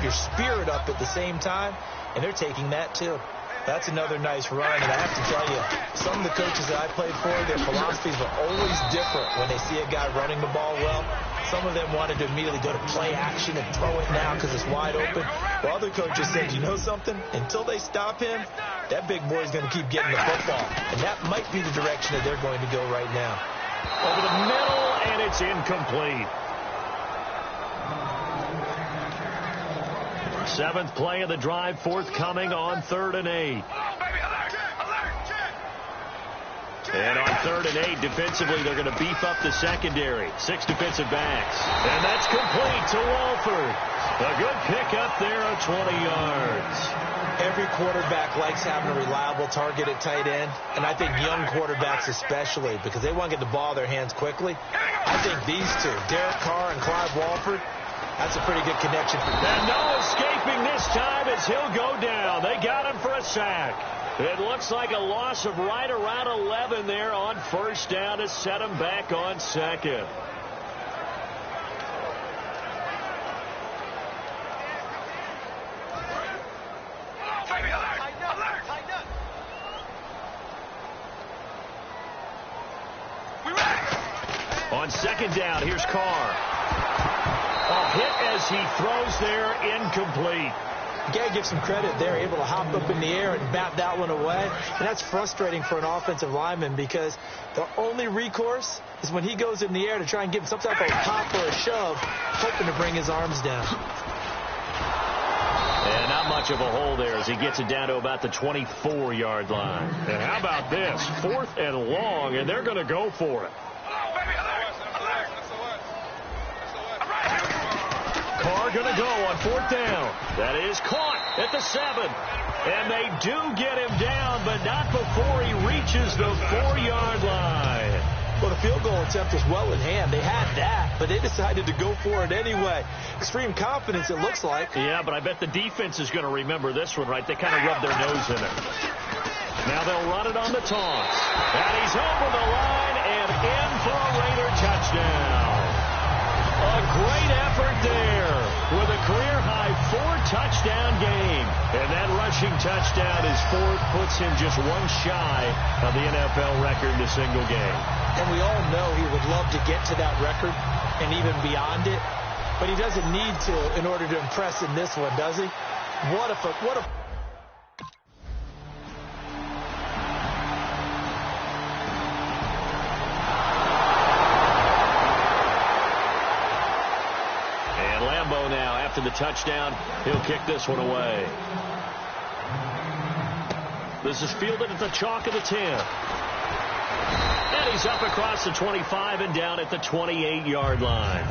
your spirit up at the same time, and they're taking that too. That's another nice run, and I have to tell you, some of the coaches that I played for, their philosophies were always different when they see a guy running the ball well. Some of them wanted to immediately go to play action and throw it now because it's wide open. While other coaches said, you know something? Until they stop him, that big boy is going to keep getting the football. And that might be the direction that they're going to go right now. Over the middle, and it's incomplete. Seventh play of the drive, forthcoming on 3rd and 8. And on 3rd and 8, defensively, they're going to beef up the secondary. 6 defensive backs. And that's complete to Walford. A good pickup there of 20 yards. Every quarterback likes having a reliable target at tight end, and I think young quarterbacks especially, because they want to get the ball in their hands quickly. I think these two, Derek Carr and Clive Walford, that's a pretty good connection. And no escaping this time as he'll go down. They got him for a sack. It looks like a loss of right around 11 there on 1st down to set him back on 2nd. On 2nd down, here's Carr. A hit as he throws there, incomplete. You got to give some credit. They're able to hop up in the air and bat that one away. And that's frustrating for an offensive lineman because the only recourse is when he goes in the air to try and give him some type of pop or a shove, hoping to bring his arms down. And not much of a hole there as he gets it down to about the 24-yard line. And how about this? 4th and long, and they're going to go for it. Carr going to go on 4th down. That is caught at the 7. And they do get him down, but not before he reaches the 4-yard line. Well, the field goal attempt was well in hand. They had that, but they decided to go for it anyway. Extreme confidence, it looks like. Yeah, but I bet the defense is going to remember this one, right? They kind of rubbed their nose in it. Now they'll run it on the toss. And he's over the line and in for a Raider touchdown. A great effort there with a career-high 4-touchdown game. And that rushing touchdown is 4th, puts him just one shy of the NFL record in a single game. And we all know he would love to get to that record and even beyond it. But he doesn't need to in order to impress in this one, does he? What a now after the touchdown, he'll kick this one away. This is fielded at the chalk of the 10. And he's up across the 25 and down at the 28-yard line.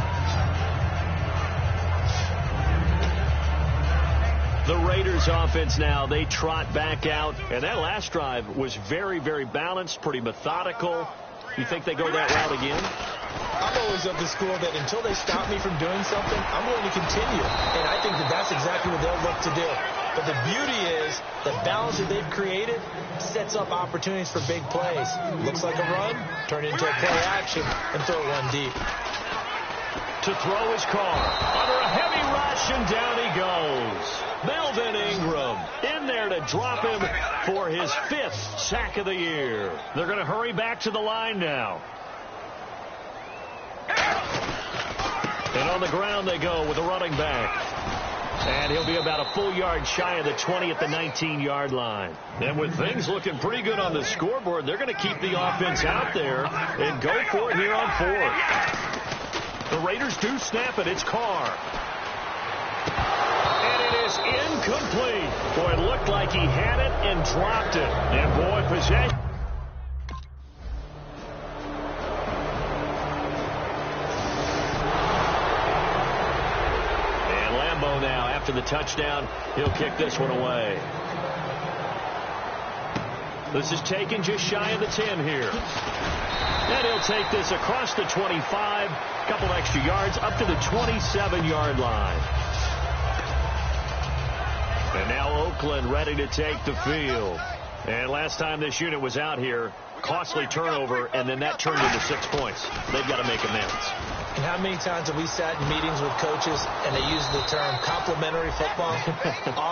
The Raiders offense now, they trot back out. And that last drive was very, very balanced, pretty methodical. You think they go that route again? I'm always of the school that until they stop me from doing something, I'm going to continue. And I think that that's exactly what they'll look to do. But the beauty is the balance that they've created sets up opportunities for big plays. Looks like a run, turn into a play action, and throw one deep. To throw his Carr. Under a heavy rush, and down he goes. Melvin Ingram in there to drop him for his 5th sack of the year. They're going to hurry back to the line now. And on the ground they go with a running back. And he'll be about a full yard shy of the 20 at the 19-yard line. And with things looking pretty good on the scoreboard, they're going to keep the offense out there and go for it here on 4th. The Raiders do snap it. It's Carr. And it is incomplete. Boy, it looked like he had it and dropped it. And boy, possession. Now after the touchdown, he'll kick this one away. This is taken just shy of the 10 here. And he'll take this across the 25, a couple extra yards up to the 27-yard line. And now Oakland ready to take the field. And last time this unit was out here, costly turnover, and then that turned into 6 points. They've got to make amends. And how many times have we sat in meetings with coaches and they use the term complementary football?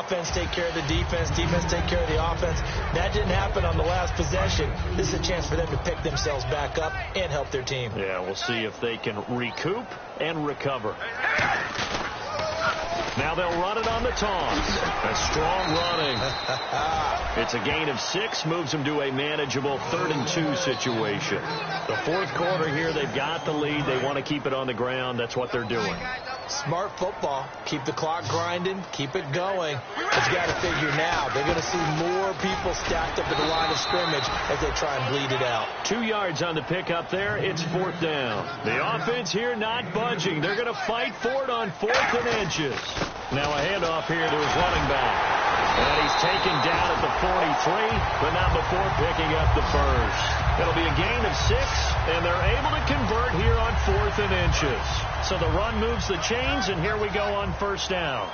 Offense take care of the defense, defense take care of the offense. That didn't happen on the last possession. This is a chance for them to pick themselves back up and help their team. Yeah, we'll see if they can recoup and recover. Now they'll run it on the taunts. A strong running. It's a gain of 6, moves them to a manageable 3rd-and-2 situation. The fourth quarter here, they've got the lead. They want to keep it on the ground. That's what they're doing. Smart football. Keep the clock grinding. Keep it going. But you got to figure now, they're going to see more people stacked up at the line of scrimmage as they try and bleed it out. 2 yards on the pickup there. It's 4th down. The offense here not budging. They're going to fight for it on 4th and inches. Now a handoff here to his running back. And he's taken down at the 43, but not before picking up the first. It'll be a gain of 6, and they're able to convert here on 4th and inches. So the run moves the chains, and here we go on 1st down.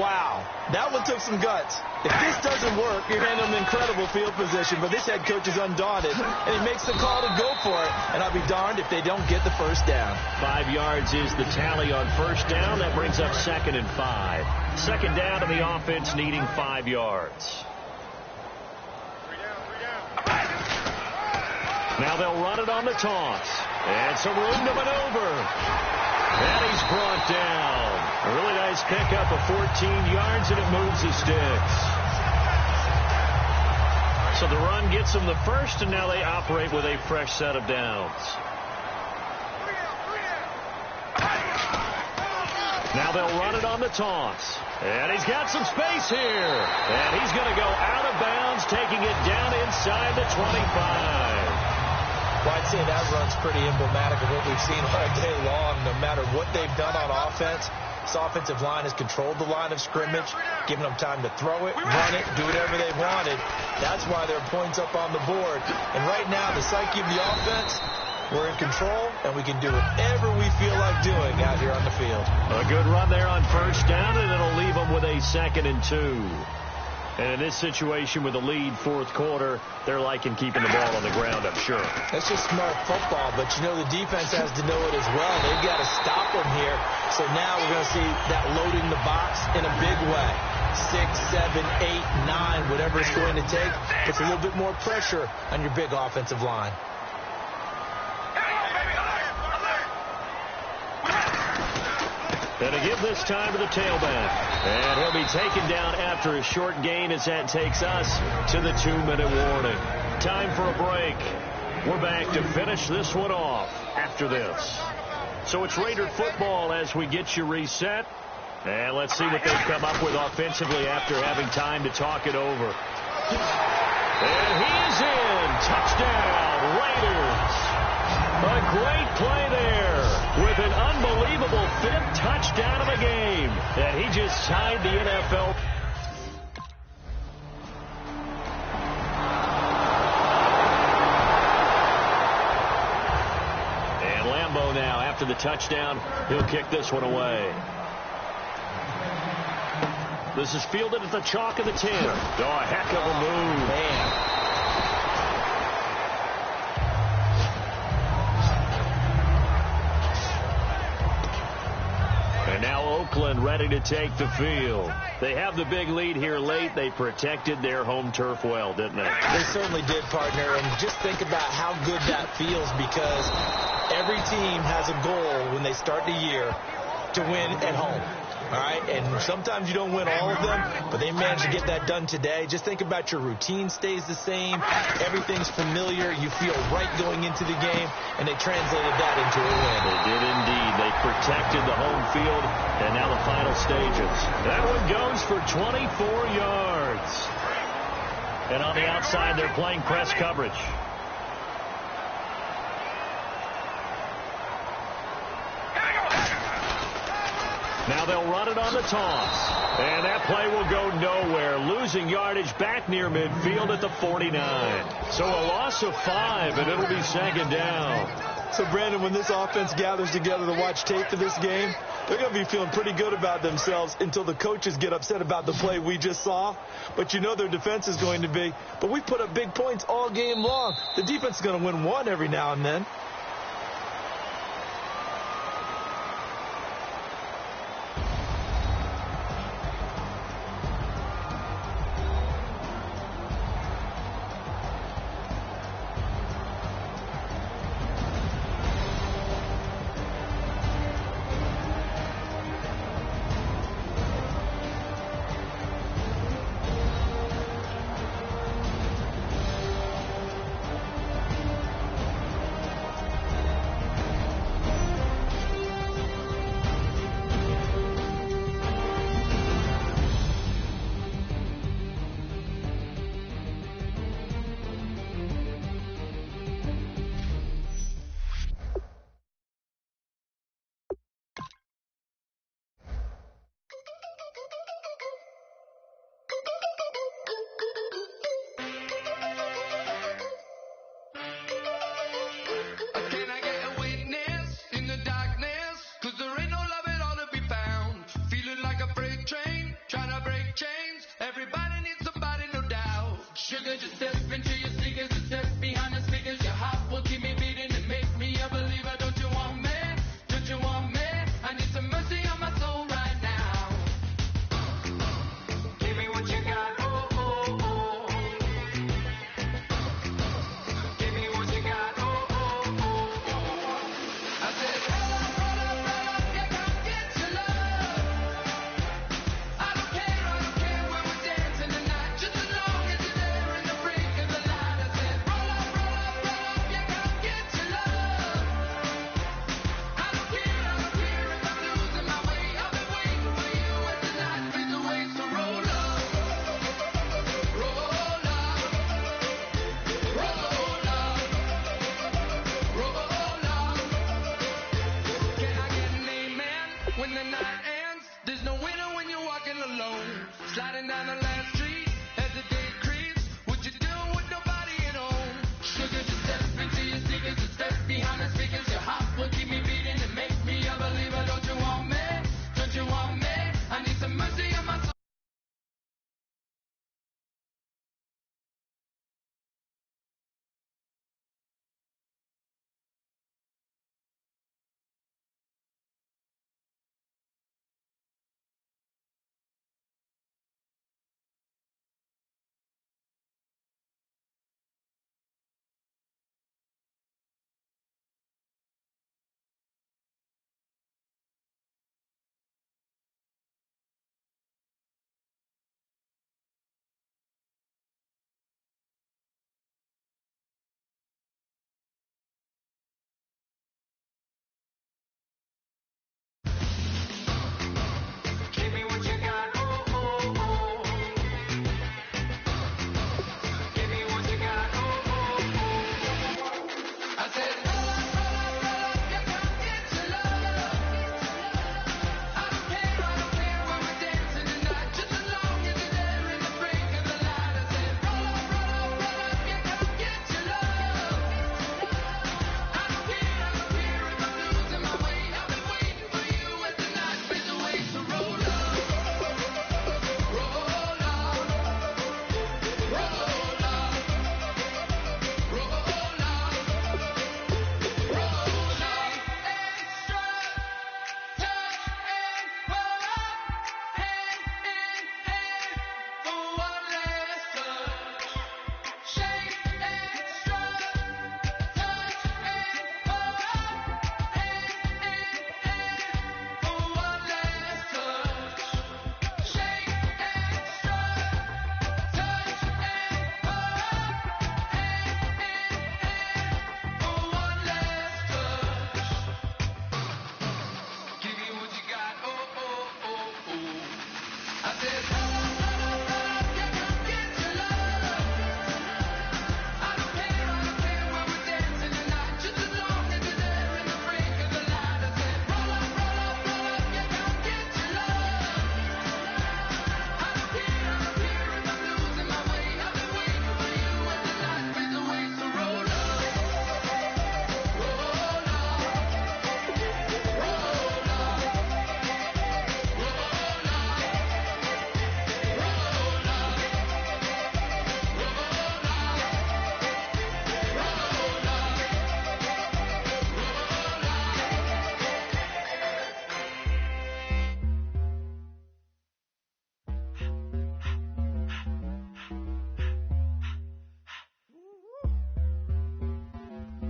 Wow, that one took some guts. If this doesn't work, you're handling an incredible field position, but this head coach is undaunted, and he makes the call to go for it, and I'll be darned if they don't get the 1st down. 5 yards is the tally on 1st down. That brings up 2nd and 5. 2nd down, and the offense needing 5 yards. Now they'll run it on the taunts. And some room to maneuver. And he's brought down. A really nice pickup of 14 yards, and it moves the sticks. So the run gets them the first, and now they operate with a fresh set of downs. Now they'll run it on the taunts. And he's got some space here. And he's going to go out of bounds, taking it down inside the 25. Well, I'd say that run's pretty emblematic of what we've seen all day long. No matter what they've done on offense, this offensive line has controlled the line of scrimmage, given them time to throw it, run it, do whatever they wanted. That's why there are points up on the board. And right now, the psyche of the offense, we're in control, and we can do whatever we feel like doing out here on the field. A good run there on 1st down, and it'll leave them with a 2nd and 2. And in this situation with the lead 4th quarter, they're liking keeping the ball on the ground, I'm sure. That's just smart football, but you know the defense has to know it as well. They've got to stop them here. So now we're going to see that loading the box in a big way. 6, 7, 8, 9, whatever it's going to take, puts a little bit more pressure on your big offensive line. And to give this time to the tailback. And he'll be taken down after a short gain as that takes us to the 2-minute warning. Time for a break. We're back to finish this one off after this. So it's Raider football as we get you reset. And let's see what they've come up with offensively after having time to talk it over. And he's in. Touchdown, Raiders. A great play there with an unbelievable 5th touchdown of the game. And he just tied the NFL. And Lambeau now, after the touchdown, he'll kick this one away. This is fielded at the chalk of the 10. Oh, a heck of a move. Man. And now Oakland ready to take the field. They have the big lead here late. They protected their home turf well, didn't they? They certainly did, partner. And just think about how good that feels, because every team has a goal when they start the year to win at home. All right, and sometimes you don't win all of them, but they managed to get that done today. Just think about your routine stays the same. Everything's familiar. You feel right going into the game, and they translated that into a win. They did indeed. They protected the home field, and now the final stages. That one goes for 24 yards. And on the outside, they're playing press coverage. Now they'll run it on the toss. And that play will go nowhere. Losing yardage back near midfield at the 49. So a loss of 5, and it'll be 2nd down. So, Brandon, when this offense gathers together to watch tape for this game, they're going to be feeling pretty good about themselves until the coaches get upset about the play we just saw. But you know their defense is going to be. But we put up big points all game long. The defense is going to win one every now and then. Sliding down the last street as the day creeps. What you doing with nobody at home? Sugar, just step into your sneakers, just step behind the speakers. Your heart will keep me beating and make me a believer. Don't you want me? Don't you want me? I need some mercy on my soul. Give me what you got, oh, oh, oh. Give me what you got, oh, oh, oh. I said, roll up, you come get your love. I don't care when we're dancing tonight, just as long as you're there in the break of the light. I said, roll up, you come get your love. I don't care if I'm losing my way. I've been waiting for you as the night fades away. So roll up.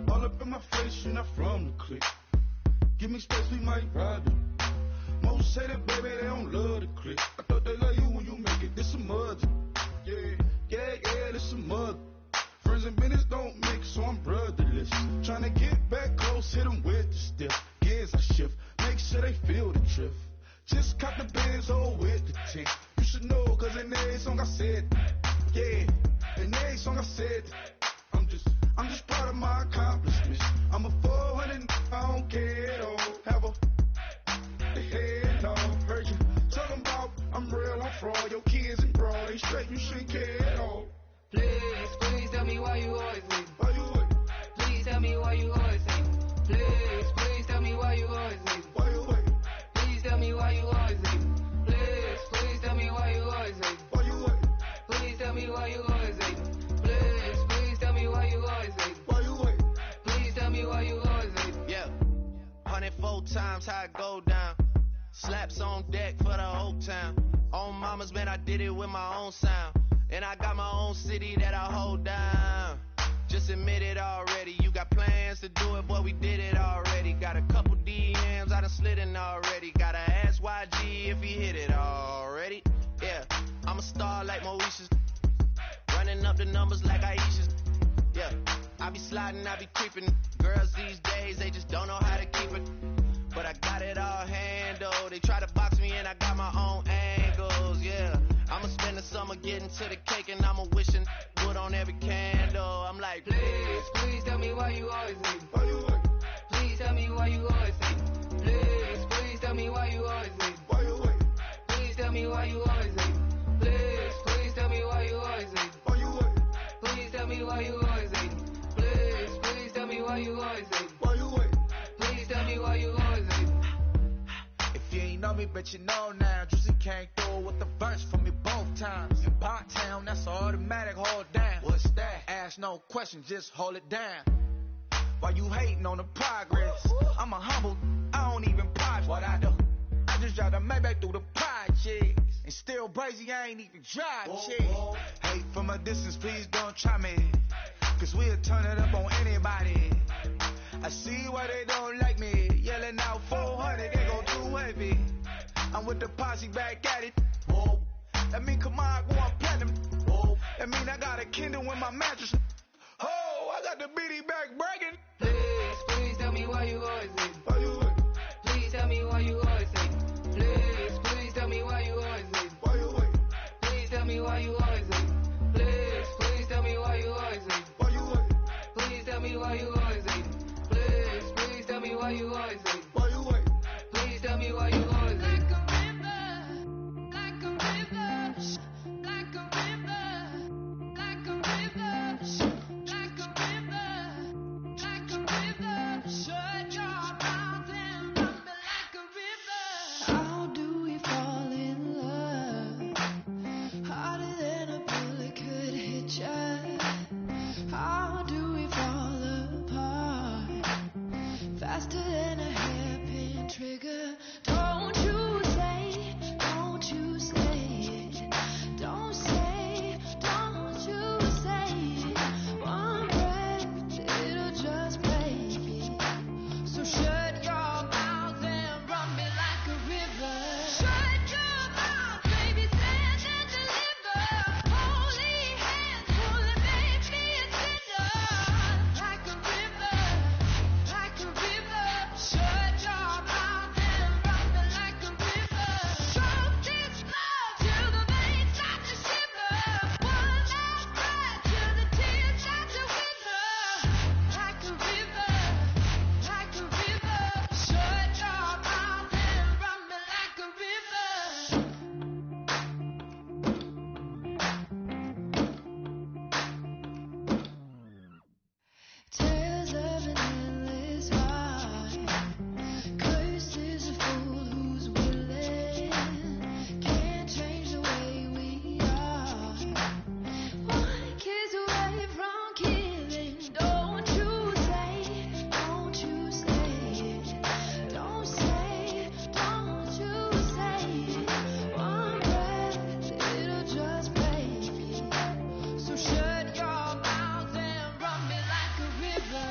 All up in my face, you're not from the clique. Give me space, we might ride it. Most say that, baby, they don't love the clique. I thought they love you when you make it. This a mud. Yeah, this a mud. Friends and business don't mix, so I'm brotherless. Tryna get back close, hit them with the stiff. Gears I shift, make sure they feel the drift. Just cop the Benz, oh, with the tick. You should know, cause in every song I said, yeah, in every song I said, I'm just proud of my accomplishments. I'm a 400, I don't care at all. Have a head no. Heard you talking about I'm real, I'm fraud. Your kids and broad, they straight, you shouldn't care at all. Please tell me why you always leave. Why you wait? Please tell me why you always leave. Please tell me why you always leave. Why you wait? Please tell me why you always leave. Please tell me why you always leave. Why you wait? Please tell me why you always leave. Please tell me why you always leave. Why you wait? Please tell me why you always leave. Yeah, 104 times how it go down. Slaps on deck for the whole town. On mama's man, I did it with my own sound. And I got my own city that I hold down. Just admit it already. You got plans to do it, boy, we did it already. Got a couple DMs, I done slid in already. Gotta ask YG if he hit it already. Yeah, I'm a star like Moesha's. Running up the numbers like Aisha's. Yeah, I be sliding, I be creeping. Girls these days, they just don't know how to keep it. But I got it all handled. They try to box me in, I got my own angles, yeah. I'ma spend the summer getting to the cake and I'ma wishing wood on every candle. I'm like, Please tell me why you always leave. Why you wait? Please tell me why you always leave. Please tell me why you always leave. Why you wait? Please tell me why you always leave. me, bet you know now. Juicy came through with the verse for me both times. In Bondtown, that's an automatic hold down. What's that? Ask no questions, just hold it down. Why you hating on the progress? I'm a humble, I don't even pause what I do. I just drive the Maybach through the projects. And still crazy, I ain't even drive shit. Hate from a distance, please don't try me. Cause we'll turn it up on anybody. I see why they don't like me. Yelling out 400, they gon' too heavy. I'm with the posse back at it. That mean come on, go on platinum. That mean I got a Kindle in my mattress. Oh, I got the BD back breaking. Please tell me why you always hate. Why you wait? Please tell me why you always hate. Please tell me why you always hate. Why you wait? Please tell me why you always hate. Please tell me why you always hate. Why you wait? Please tell me why you always hate. Please tell me why you always hate. Why you wait? Please tell me why you always hate. How do we fall in love? Harder than a bullet could hit ya. How do we fall apart? Faster than a hairpin trigger. Don't you say, don't you say it. Don't say, don't you say it. One breath, it'll just break it. So shut your mouth and run me like a river. Shut your mouth, baby, stand and deliver. Holy hands pulling, make me a sinner. Like a river, like a river. Shut your mouth and run me like a river. Stroke this love till the veins start to shiver. One last breath till the tears start to wither. Like a river, like a river. Shut your mouth and run me like a river. Tales of an endless heart. Cursed is a fool who's willing. Can't change the way we are. One kiss away from killing. Don't you say it. Don't say, don't you say it. One breath, it'll just break it. So shut your mouth and run me like a river.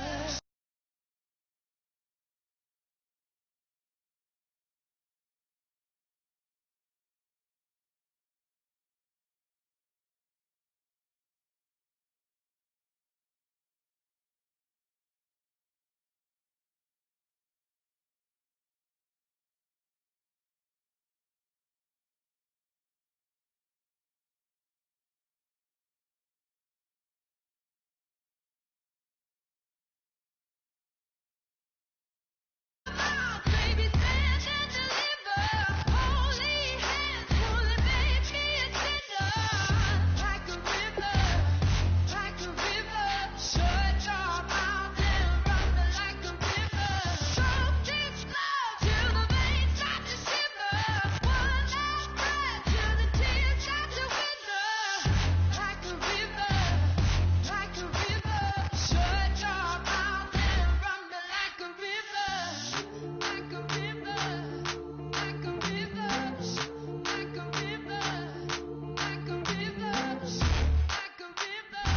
Baby, stand and deliver. Holy hands pulling, make me a sinner. Like a river, like a river. Shut your mouth and run me like a river. Stroke this love till the veins start to shiver. One last breath till the tears start to wither. Like a river, like a river. Shut your mouth and run me like a river. Like a river, like a river, like a river, like a river, like a river,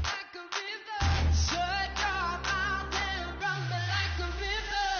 like a river. Shut your mouth and run me like a river.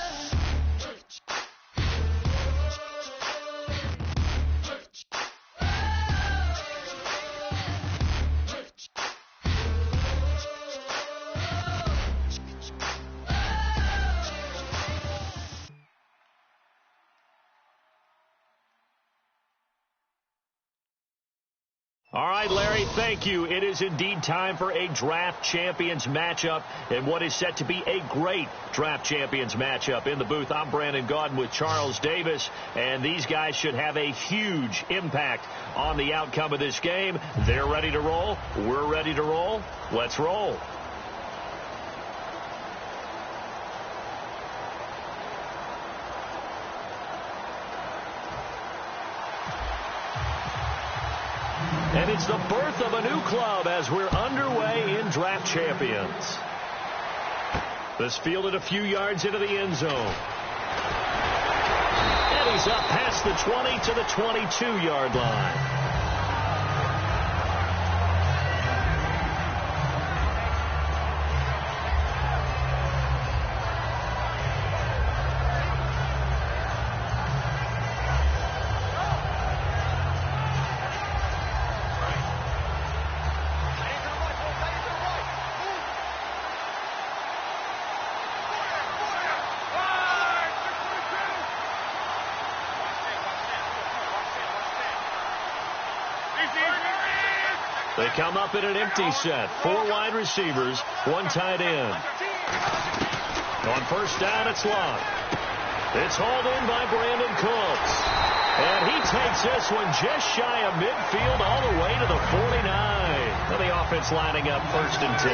All right, Larry, thank you. It is indeed time for a draft champions matchup and what is set to be a great draft champions matchup. In the booth, I'm Brandon Gaudin with Charles Davis, and these guys should have a huge impact on the outcome of this game. They're ready to roll. We're ready to roll. Let's roll. And it's the birth of a new club as we're underway in Draft Champions. This fielded a few yards into the end zone. And he's up past the 20 to the 22-yard line. They come up in an empty set. 4 wide receivers, 1 tight end. On first down, it's Love. It's hauled in by Brandon Cooks. And he takes this one just shy of midfield all the way to the 49. Well, the offense lining up 1st and 10.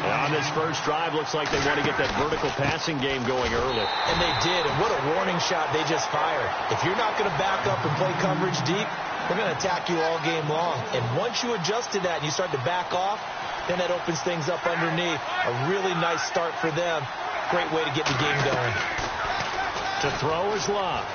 And on this first drive, looks like they want to get that vertical passing game going early. And they did. And what a warning shot they just fired. If you're not going to back up and play coverage deep, they're going to attack you all game long. And once you adjust to that and you start to back off, then that opens things up underneath. A really nice start for them. Great way to get the game going. To throw is Love.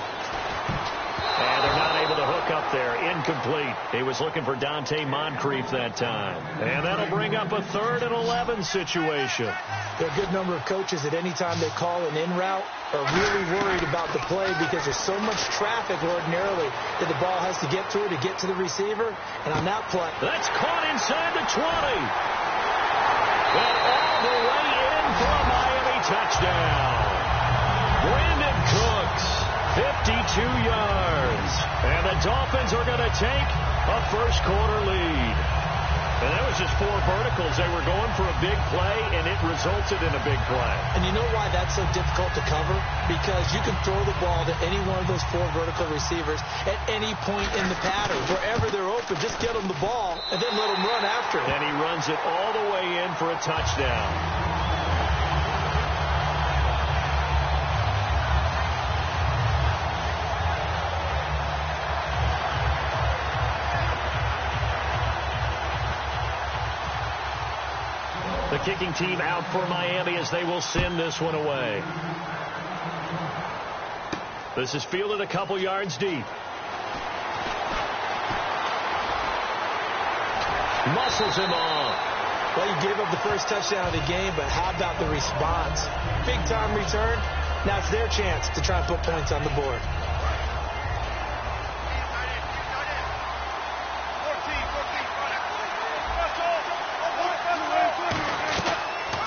And they're not able to hook up there. Incomplete. He was looking for Dante Moncrief that time. And that'll bring up a 3rd and 11 situation. There are a good number of coaches at any time they call an in route are really worried about the play because there's so much traffic ordinarily that the ball has to get through to get to the receiver. And on that play, that's caught inside the 20. And all the way in for a Miami touchdown. Brandon Cooks, 52 yards. And the Dolphins are going to take a first-quarter lead. And that was just 4 verticals. They were going for a big play, and it resulted in a big play. And you know why that's so difficult to cover? Because you can throw the ball to any one of those 4 vertical receivers at any point in the pattern. Wherever they're open, just get them the ball and then let them run after it. And he runs it all the way in for a touchdown. The kicking team out for Miami as they will send this one away. This is fielded a couple yards deep. Muscles him off. Well, you gave up the first touchdown of the game, but how about the response? Big-time return. Now it's their chance to try and put points on the board.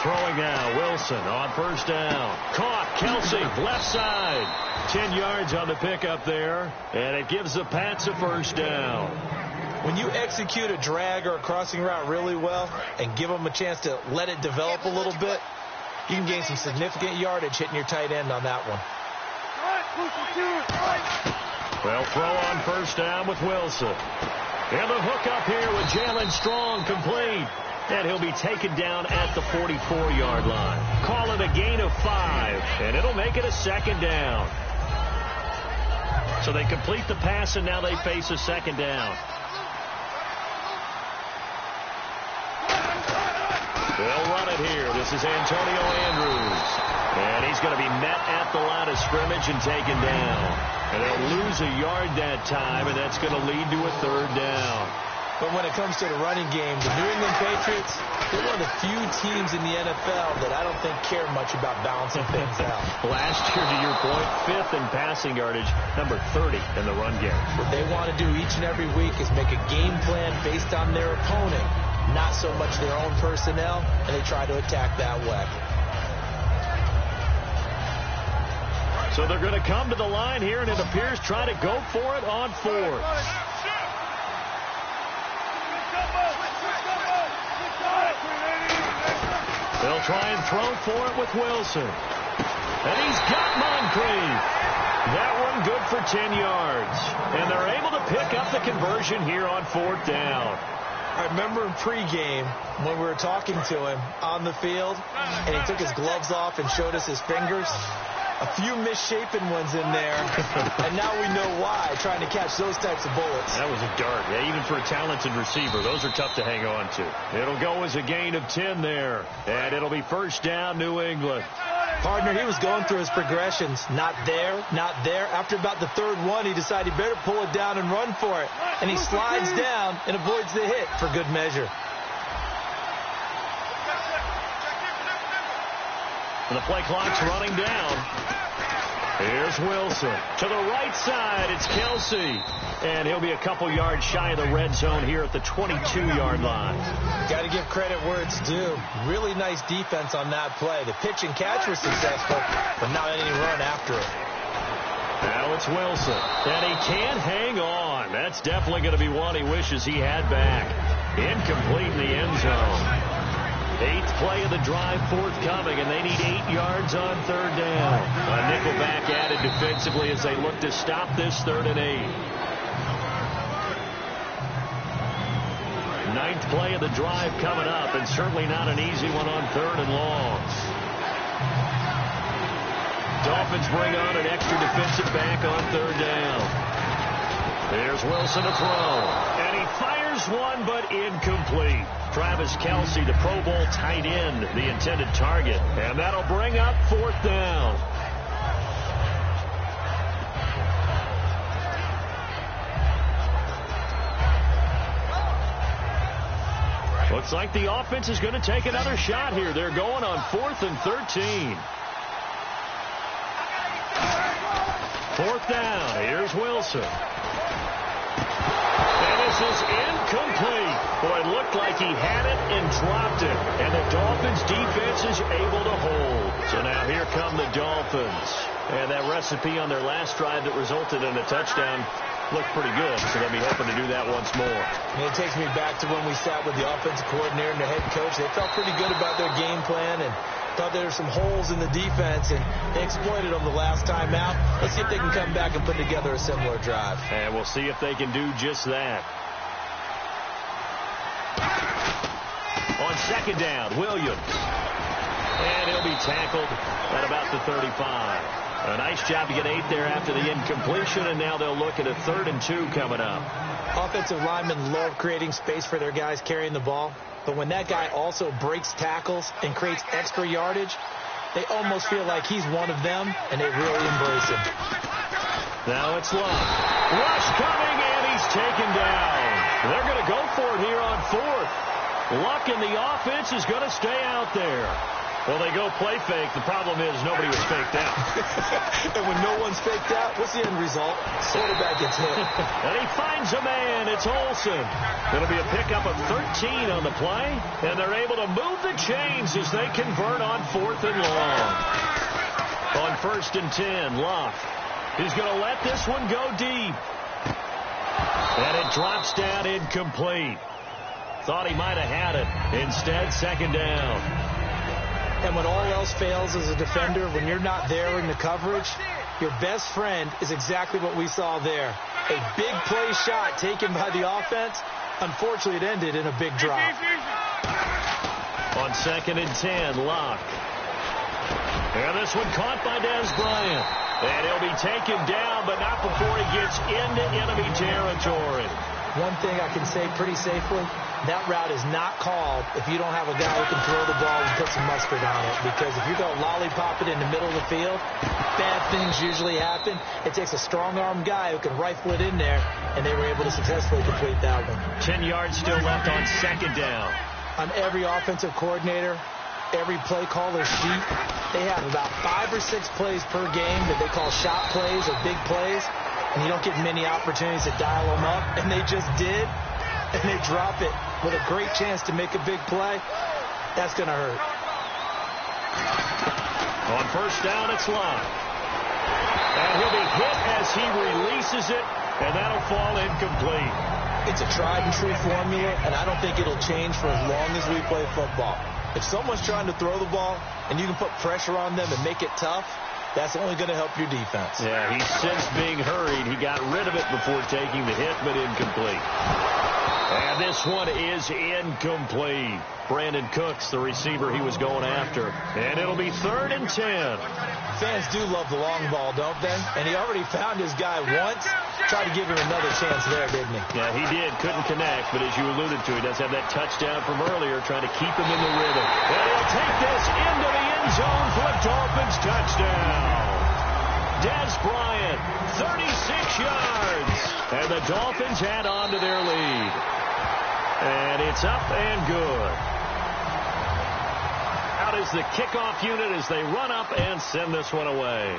Throwing now, Wilson on first down. Caught, Kelsey, left side. 10 yards on the pickup there, and it gives the Pats a first down. When you execute a drag or a crossing route really well and give them a chance to let it develop a little bit, you can gain some significant yardage hitting your tight end on that one. Well, throw on first down with Wilson. And the hook up here with Jalen Strong complete. And he'll be taken down at the 44-yard line. Call it a gain of 5, and it'll make it a 2nd down. So they complete the pass, and now they face a 2nd down. They'll run it here. This is Antonio Andrews. And he's going to be met at the line of scrimmage and taken down. And they'll lose a yard that time, and that's going to lead to a 3rd down. But when it comes to the running game, the New England Patriots, they're one of the few teams in the NFL that I don't think care much about balancing things out. Last year, to your point, 5th in passing yardage, number 30 in the run game. What they want to do each and every week is make a game plan based on their opponent, not so much their own personnel, and they try to attack that way. So they're going to come to the line here, and it appears try to go for it on 4th. They'll try and throw for it with Wilson. And he's got Moncrief. That one good for 10 yards. And they're able to pick up the conversion here on 4th down. I remember in pregame when we were talking to him on the field, and he took his gloves off and showed us his fingers. A few misshapen ones in there, and now we know why, trying to catch those types of bullets. That was a dart. Yeah, even for a talented receiver, those are tough to hang on to. It'll go as a gain of 10 there, and it'll be first down, New England. Partner, he was going through his progressions. Not there, not there. After about the third one, he decided he better pull it down and run for it. And he slides down and avoids the hit for good measure. The play clock's running down. Here's Wilson. To the right side, it's Kelsey. And he'll be a couple yards shy of the red zone here at the 22-yard line. Got to give credit where it's due. Really nice defense on that play. The pitch and catch was successful, but not any run after it. Now it's Wilson. And he can't hang on. That's definitely going to be one he wishes he had back. Incomplete in the end zone. 8th play of the drive forthcoming, and they need 8 yards on third down. A nickelback added defensively as they look to stop this 3rd and 8. 9th play of the drive coming up, and certainly not an easy one on 3rd and long. Dolphins bring on an extra defensive back on 3rd down. Here's Wilson to throw, and he fires one, but incomplete. Travis Kelsey, the Pro Bowl tight end, the intended target. And that'll bring up 4th down. Looks like the offense is going to take another shot here. They're going on 4th and 13. 4th down. Here's Wilson. And this is incomplete. Boy, it looked like he had it and dropped it. And the Dolphins defense is able to hold. So now here come the Dolphins. And that recipe on their last drive that resulted in a touchdown looked pretty good. So they'll be hoping to do that once more. And it takes me back to when we sat with the offensive coordinator and the head coach. They felt pretty good about their game plan and thought there were some holes in the defense, and they exploited them the last time out. Let's see if they can come back and put together a similar drive. And we'll see if they can do just that. On 2nd down, Williams. And he'll be tackled at about the 35. A nice job to get 8 there after the incompletion, and now they'll look at a 3rd and 2 coming up. Offensive linemen love creating space for their guys carrying the ball, but when that guy also breaks tackles and creates extra yardage, they almost feel like he's one of them, and they really embrace him. Now it's Luck. Rush coming, and he's taken down. They're going to go for it here on 4th. Luck and the offense is going to stay out there. Well, they go play fake. The problem is nobody was faked out. And when no one's faked out, what's the end result? Quarterback gets hit. And he finds a man. It's Olsen. It'll be a pickup of 13 on the play. And they're able to move the chains as they convert on 4th and long. On 1st and 10, Luck. He's going to let this one go deep. And it drops down incomplete. Thought he might have had it. Instead, 2nd down. And when all else fails as a defender, when you're not there in the coverage, your best friend is exactly what we saw there. A big play shot taken by the offense. Unfortunately, it ended in a big drop. On 2nd and 10, Locke. And this one caught by Dez Bryant. And he'll be taken down, but not before he gets into enemy territory. One thing I can say pretty safely, that route is not called if you don't have a guy who can throw the ball and put some mustard on it. Because if you're going to lollipop it in the middle of the field, bad things usually happen. It takes a strong-armed guy who can rifle it in there, and they were able to successfully complete that one. 10 yards still left on 2nd down. On every offensive coordinator, every play caller's sheet, they have about 5 or 6 plays per game that they call shot plays or big plays. And you don't get many opportunities to dial them up, and they just did, and they drop it with a great chance to make a big play. That's going to hurt. On 1st down, it's Locke. And he'll be hit as he releases it, and that'll fall incomplete. It's a tried-and-true formula, and I don't think it'll change for as long as we play football. If someone's trying to throw the ball, and you can put pressure on them and make it tough, that's only going to help your defense. Yeah, he sensed being hurried. He got rid of it before taking the hit, but incomplete. And this one is incomplete. Brandon Cooks, the receiver he was going after. And it'll be 3rd and 10. fans do love the long ball, don't they? And he already found his guy once. Tried to give him another chance there, didn't he? Yeah, he did. Couldn't connect, but as you alluded to, he does have that touchdown from earlier, trying to keep him in the rhythm. And he'll take this into the end zone for a Dolphins touchdown. Des Bryant, 36 yards. And the Dolphins add on to their lead. And it's up and good. Out is the kickoff unit as they run up and send this one away.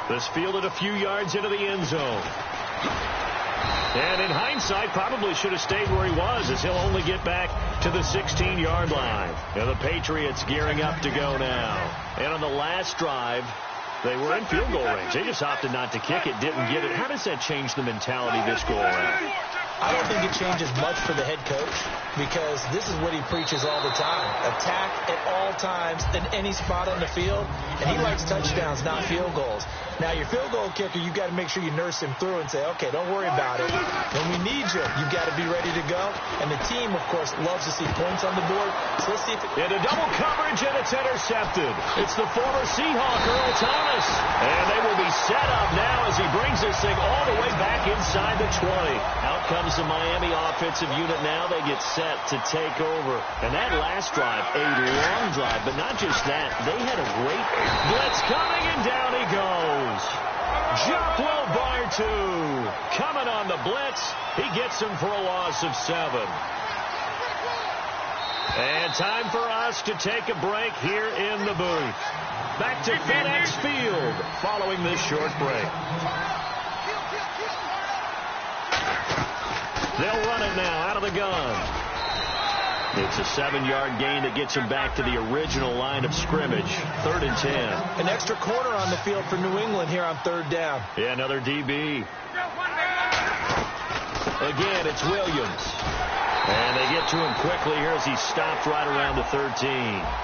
This fielded a few yards into the end zone. And in hindsight, probably should have stayed where he was, as he'll only get back to the 16-yard line. Now the Patriots gearing up to go now. And on the last drive, they were in field goal range. They just opted not to kick it, didn't get it. How does that change the mentality this go around? I don't think it changes much for the head coach, because this is what he preaches all the time. Attack at all times in any spot on the field, and he likes touchdowns, not field goals. Now, your field goal kicker, you've got to make sure you nurse him through and say, okay, don't worry about it. When we need you, you've got to be ready to go. And the team, of course, loves to see points on the board. So let's see if it... Into double coverage, and it's intercepted. It's the former Seahawk, Earl Thomas. And they will be set up now as he brings this thing all the way back inside the 20. Out comes the Miami offensive unit now. They get set to take over. And that last drive, a long drive, but not just that. They had a great blitz coming, and down he goes. Joplo Bartu coming on the blitz. He gets him for a loss of 7. And time for us to take a break here in the booth. Back to FedEx Field following this short break. They'll run it now out of the gun. It's a 7-yard gain that gets him back to the original line of scrimmage. 3rd and 10. An extra corner on the field for New England here on 3rd down. Yeah, another DB. Again, it's Williams. And they get to him quickly here as he stopped right around the 13.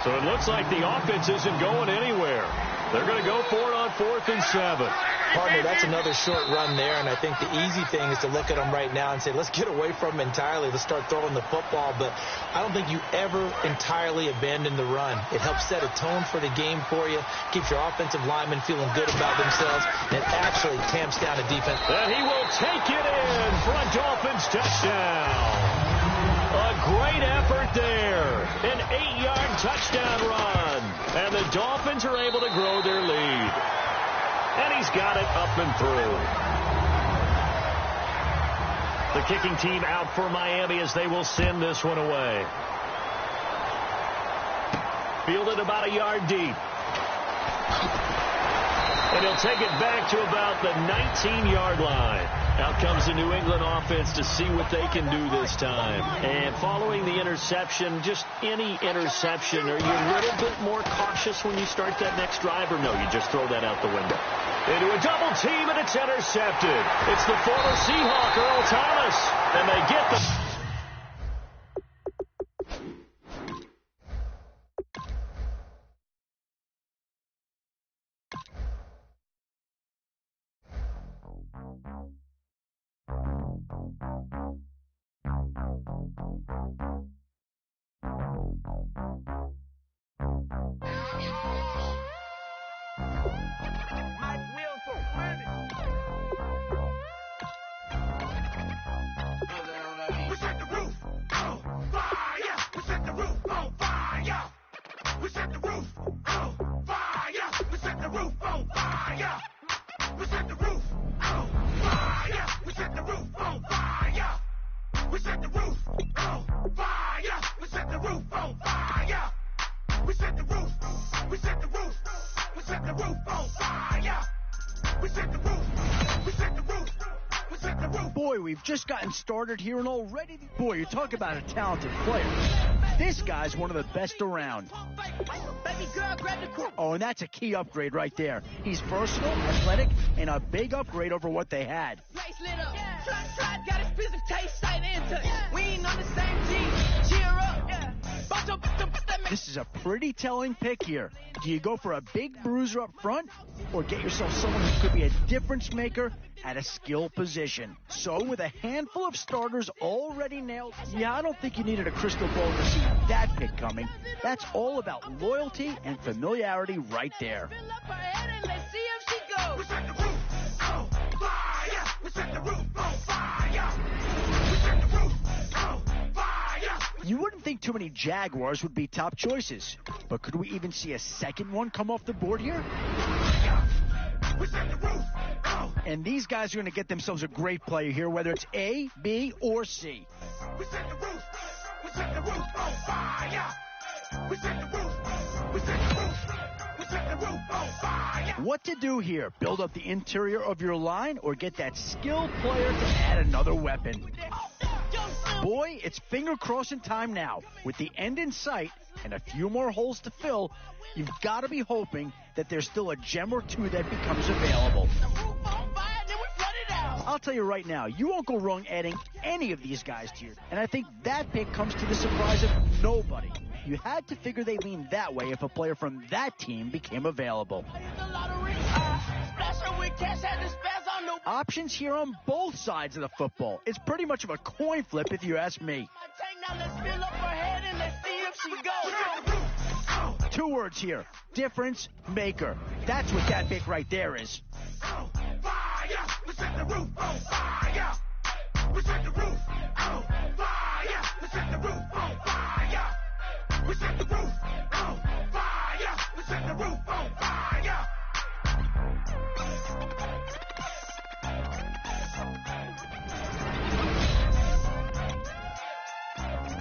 So it looks like the offense isn't going anywhere. They're going to go for it on 4th and 7. Partner, that's another short run there, and I think the easy thing is to look at them right now and say, let's get away from them entirely. Let's start throwing the football, but I don't think you ever entirely abandon the run. It helps set a tone for the game for you, keeps your offensive linemen feeling good about themselves, and it actually tamps down a defense. And he will take it in for a Dolphins touchdown. A great effort there. An 8-yard touchdown run. And the Dolphins are able to grow their lead. And he's got it up and through. The kicking team out for Miami as they will send this one away. Fielded about a yard deep. And he'll take it back to about the 19-yard line. Out comes the New England offense to see what they can do this time. And following the interception, just any interception, are you a little bit more cautious when you start that next drive, or no, you just throw that out the window? Into a double team, and it's intercepted. It's the former Seahawk, Earl Thomas, and they get the... Boy, we've just gotten started here, and already, boy, you talk about a talented player. This guy's one of the best around. Oh, and that's a key upgrade right there. He's versatile, athletic, and a big upgrade over what they had. This is a pretty telling pick here. Do you go for a big bruiser up front, or get yourself someone who could be a difference maker at a skill position. So with a handful of starters already nailed, yeah, I don't think you needed a crystal ball to see that pick coming. That's all about loyalty and familiarity right there. Fill up her head and let's see if she goes. We set the roof on fire. We set the roof on fire. We set the roof on fire. You wouldn't think too many Jaguars would be top choices, but could we even see a second one come off the board here? We set the roof on. And these guys are going to get themselves a great player here, whether it's A, B, or C. We set the roof. We set the roof on fire. We set the roof. We set the roof. We set the roof on fire. What to do here? Build up the interior of your line or get that skilled player to add another weapon? Boy, it's finger crossing time now. With the end in sight and a few more holes to fill, you've got to be hoping that there's still a gem or two that becomes available. The roof on fire, then we flood it out. I'll tell you right now, you won't go wrong adding any of these guys to your... And I think that pick comes to the surprise of nobody. You had to figure they lean that way if a player from that team became available. The lottery, splash her with cash, had to spaz on the Options here on both sides of the football. It's pretty much of a coin flip if you ask me. tank. Now let's fill up her head and let's see if she goes. 2 words here. Difference maker. That's what that pick right there is. On fire. We set the roof on fire. We set the roof on fire. We set the roof on fire. We set the roof on fire. We set the roof on fire.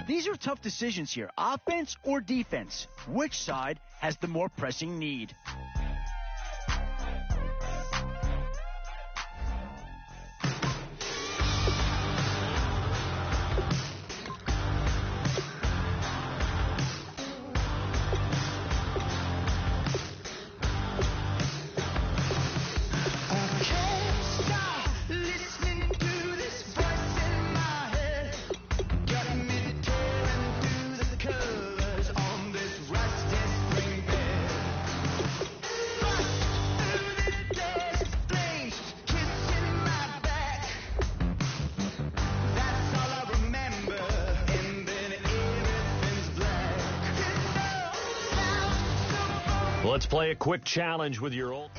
These are tough decisions here. Offense or defense? Which side has the more pressing need? Listening to this voice in my head, got me tearing through the colors on this rusty spring bed. Through the days, flames kissing my back. That's all I remember, and then everything's black. Sounds so Let's play a quick challenge with your old...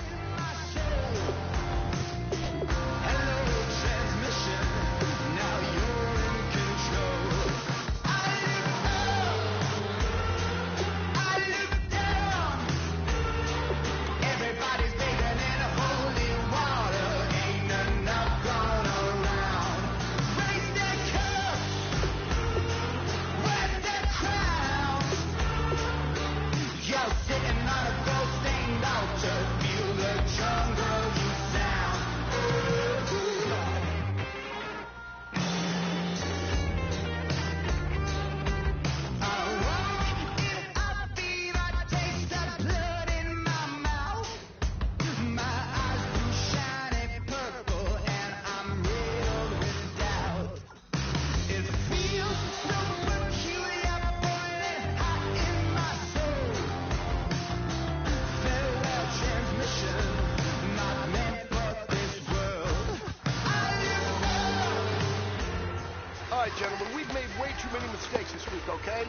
All right, gentlemen, we've made way too many mistakes this week, okay?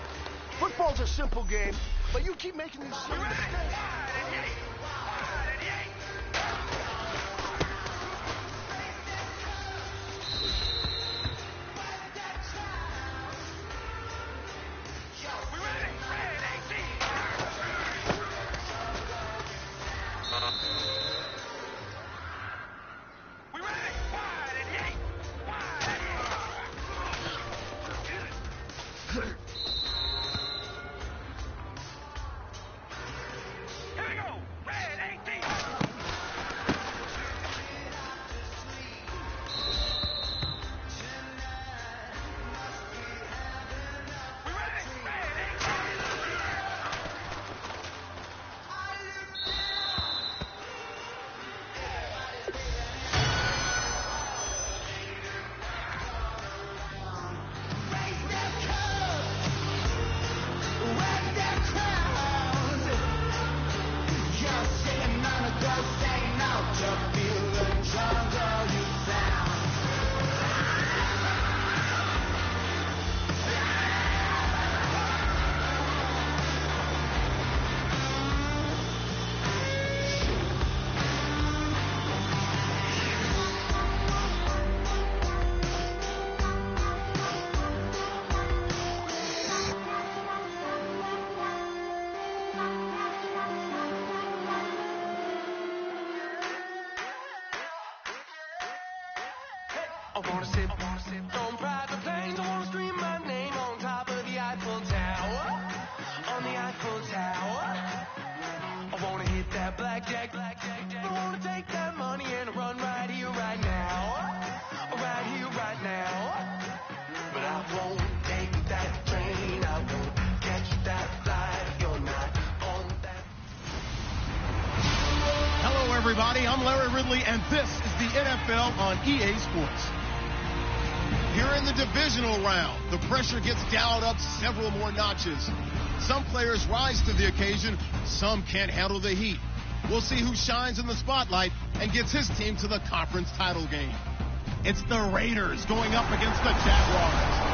Football's a simple game, but you keep making these silly mistakes. wanna sip on private planes. I wanna scream my name on top of the Eiffel Tower. On the Eiffel Tower. I wanna hit that blackjack. I wanna take that money and run right here, right now. Right here, right now. But I won't take that train. I won't catch that flight if you're not on that. Hello, everybody. I'm Larry Ridley, and this is the NFL on EA Sports. Here in the divisional round, the pressure gets dialed up several more notches. Some players rise to the occasion, some can't handle the heat. We'll see who shines in the spotlight and gets his team to the conference title game. It's the Raiders going up against the Jaguars.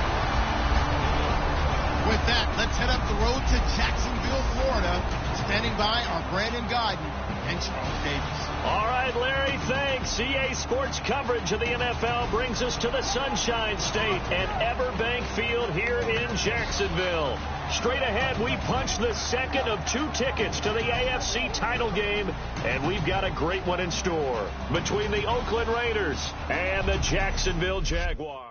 With that, let's head up the road to Jacksonville, Florida. Standing by are Brandon Godden and Charles Davis. All right, Larry, thanks. EA Sports coverage of the NFL brings us to the Sunshine State and Everbank Field here in Jacksonville. Straight ahead, we punch the second of 2 tickets to the AFC title game, and we've got a great one in store between the Oakland Raiders and the Jacksonville Jaguars.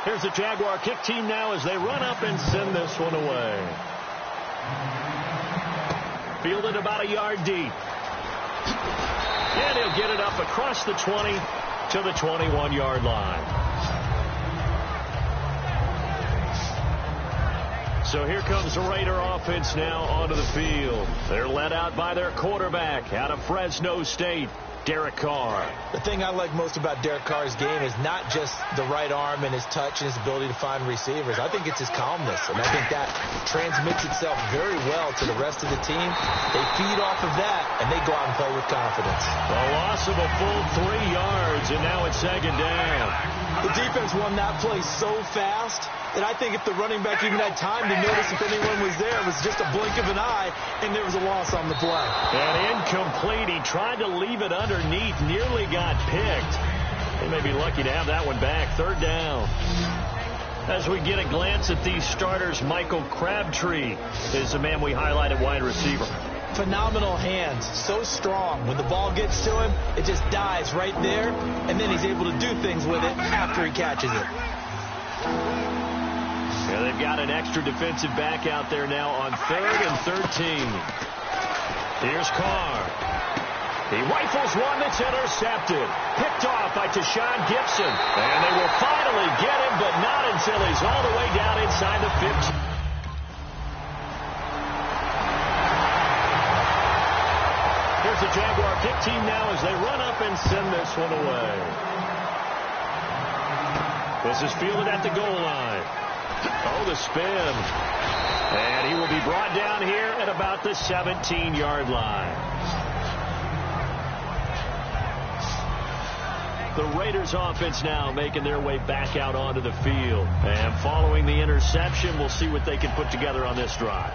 Here's the Jaguar kick team now as they run up and send this one away. Fielded about a yard deep. And he'll get it up across the 20 to the 21-yard line. So here comes the Raider offense now onto the field. They're led out by their quarterback out of Fresno State, Derek Carr. The thing I like most about Derek Carr's game is not just the right arm and his touch and his ability to find receivers. I think it's his calmness, and I think that transmits itself very well to the rest of the team. They feed off of that, and they go out and play with confidence. A loss of a full 3 yards, and now it's second down. The defense won that play so fast that I think if the running back even had time to notice if anyone was there, it was just a blink of an eye, and there was a loss on the play. And incomplete. He tried to leave it underneath, nearly got picked. They may be lucky to have that one back. Third down. As we get a glance at these starters, Michael Crabtree is the man we highlighted, wide receiver. Phenomenal hands, so strong. When the ball gets to him, it just dies right there, and then he's able to do things with it after he catches it. Yeah, they've got an extra defensive back out there now on 3rd and 13. Here's Carr. He rifles one that's intercepted. Picked off by Tashawn Gibson. And they will finally get him, but not until he's all the way down inside the 15. Here's the Jaguar kick team now as they run up and send this one away. This is fielded at the goal line. Oh, the spin. And he will be brought down here at about the 17-yard line. The Raiders offense now making their way back out onto the field. And following the interception, we'll see what they can put together on this drive.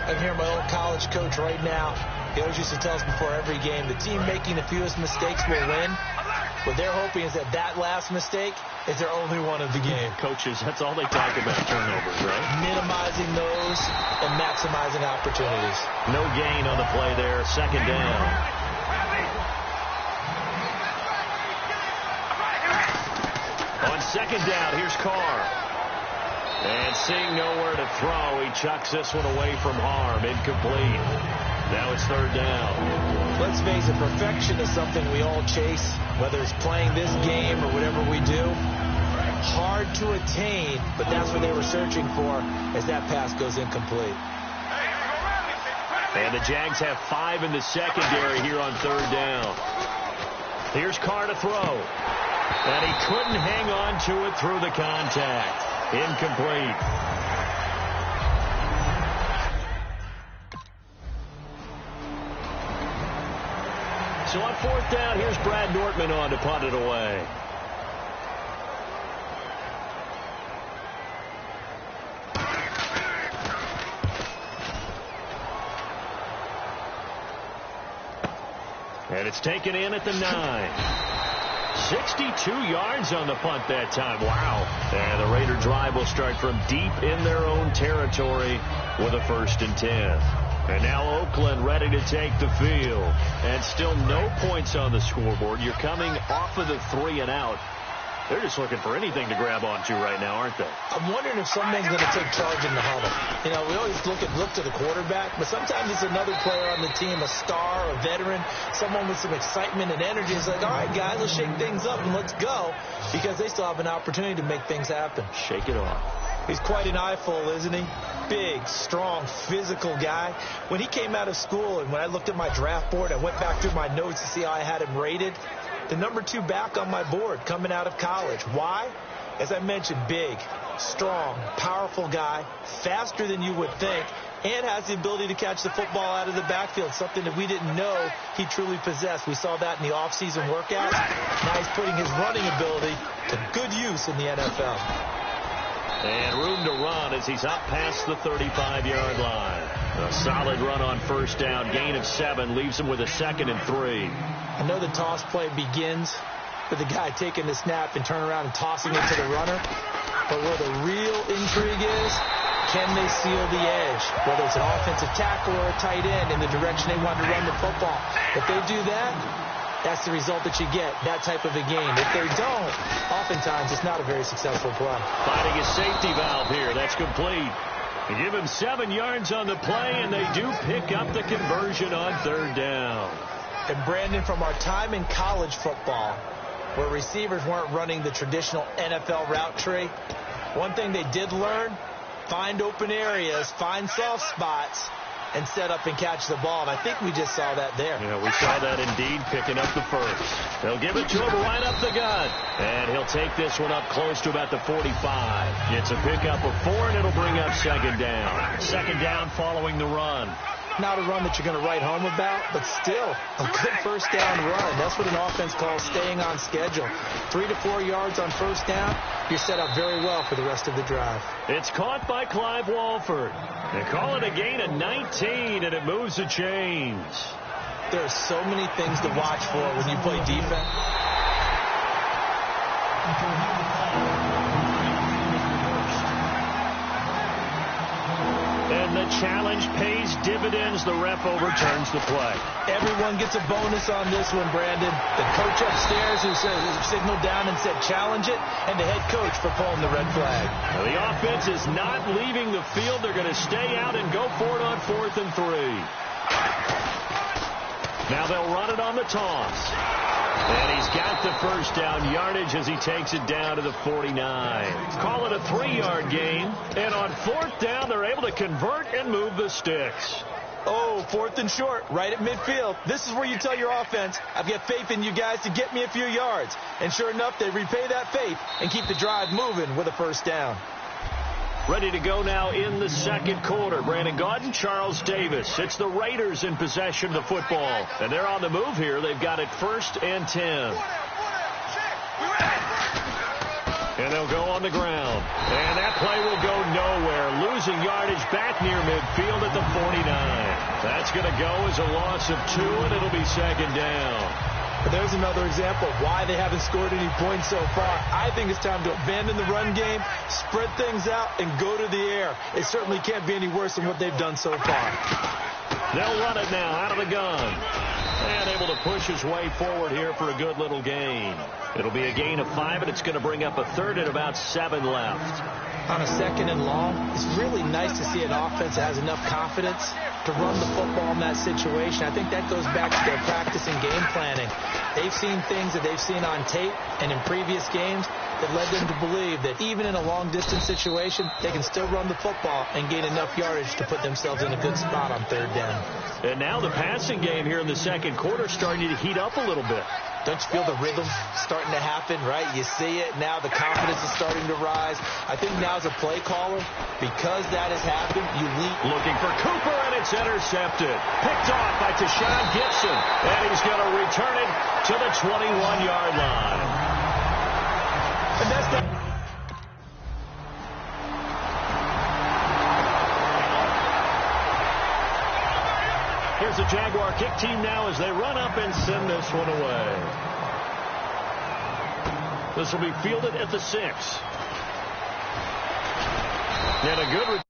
I'm here, my old college coach right now. He always used to tell us before every game, the team making the fewest mistakes will win. What they're hoping is that that last mistake is their only one of the game. Coaches, that's all they talk about, turnovers, right? Minimizing those and maximizing opportunities. No gain on the play there. Second down. On second down, here's Carr. And seeing nowhere to throw, he chucks this one away from harm. Incomplete. Now it's third down. Let's face it, perfection is something we all chase, whether it's playing this game or whatever we do. Hard to attain, but that's what they were searching for as that pass goes incomplete. And the Jags have 5 in the secondary here on third down. Here's Carr to throw. And he couldn't hang on to it through the contact. Incomplete. So on fourth down, here's Brad Nortman on to punt it away. And it's taken in at the 9. 62 yards on the punt that time. Wow. And the Raider drive will start from deep in their own territory with a 1st and 10. And now Oakland ready to take the field. And still no points on the scoreboard. You're coming off of the 3 and out. They're just looking for anything to grab onto right now, aren't they? I'm wondering if someone's going to take charge in the huddle. You know, we always look to the quarterback, but sometimes it's another player on the team, a star, a veteran, someone with some excitement and energy. It's like, all right, guys, let's shake things up and let's go, because they still have an opportunity to make things happen. Shake it off. He's quite an eyeful, isn't he? Big, strong, physical guy. When he came out of school and when I looked at my draft board, I went back through my notes to see how I had him rated. The number 2 back on my board coming out of college. Why? As I mentioned, big, strong, powerful guy, faster than you would think, and has the ability to catch the football out of the backfield, something that we didn't know he truly possessed. We saw that in the offseason workouts. Now he's putting his running ability to good use in the NFL. And room to run as he's up past the 35-yard line. A solid run on 1st down. Gain of 7 leaves him with a 2nd and 3. I know the toss play begins with the guy taking the snap and turning around and tossing it to the runner. But where the real intrigue is, can they seal the edge? Whether it's an offensive tackle or a tight end in the direction they want to run the football. If they do that, that's the result that you get, that type of a game. If they don't, oftentimes it's not a very successful play. Finding a safety valve here. That's complete. They give him 7 yards on the play, and they do pick up the conversion on 3rd down. And Brandon, from our time in college football, where receivers weren't running the traditional NFL route tree, one thing they did learn, find open areas, find soft spots, and set up and catch the ball. And I think we just saw that there. Yeah, we saw that indeed, picking up the 1st. They'll give it to him right up the gut. And he'll take this one up close to about the 45. It's a pickup of 4, and it'll bring up 2nd down. 2nd down following the run. Not a run that you're going to write home about, but still a good 1st down run. That's what an offense calls staying on schedule. 3 to 4 yards on 1st down, you're set up very well for the rest of the drive. It's caught by Clive Walford. They call it a gain of 19, and it moves the chains. There are so many things to watch for when you play defense. And the challenge pays dividends. The ref overturns the play. Everyone gets a bonus on this one, Brandon. The coach upstairs who signaled down and said challenge it, and the head coach for pulling the red flag. Now, the offense is not leaving the field. They're going to stay out and go for it on 4th and 3. Now they'll run it on the toss. And he's got the 1st down yardage as he takes it down to the 49. Call it a 3-yard gain. And on 4th down, they're able to convert and move the sticks. Oh, 4th and short, right at midfield. This is where you tell your offense, I've got faith in you guys to get me a few yards. And sure enough, they repay that faith and keep the drive moving with a 1st down. Ready to go now in the 2nd quarter. Brandon Gaudin, Charles Davis. It's the Raiders in possession of the football. And they're on the move here. They've got it 1st and 10. And they'll go on the ground. And that play will go nowhere. Losing yardage back near midfield at the 49. That's going to go as a loss of 2, and it'll be 2nd down. But there's another example of why they haven't scored any points so far. I think it's time to abandon the run game, spread things out, and go to the air. It certainly can't be any worse than what they've done so far. They'll run it now out of the gun. And able to push his way forward here for a good little gain. It'll be a gain of 5, and it's going to bring up a 3rd and about 7 left. On a 2nd and long, it's really nice to see an offense that has enough confidence to run the football in that situation. I think that goes back to their practice and game planning. They've seen things that they've seen on tape and in previous games that led them to believe that even in a long-distance situation, they can still run the football and gain enough yardage to put themselves in a good spot on 3rd down. And now the passing game here in the 2nd quarter starting to heat up a little bit. Don't you feel the rhythm starting to happen, right? You see it now. The confidence is starting to rise. I think now as a play caller, because that has happened, you leap. Looking for Cooper, and it's intercepted. Picked off by Tashawn Gibson. And he's going to return it to the 21-yard line. And that's the... Here's the Jaguar kick team now as they run up and send this one away. This will be fielded at the 6. And a good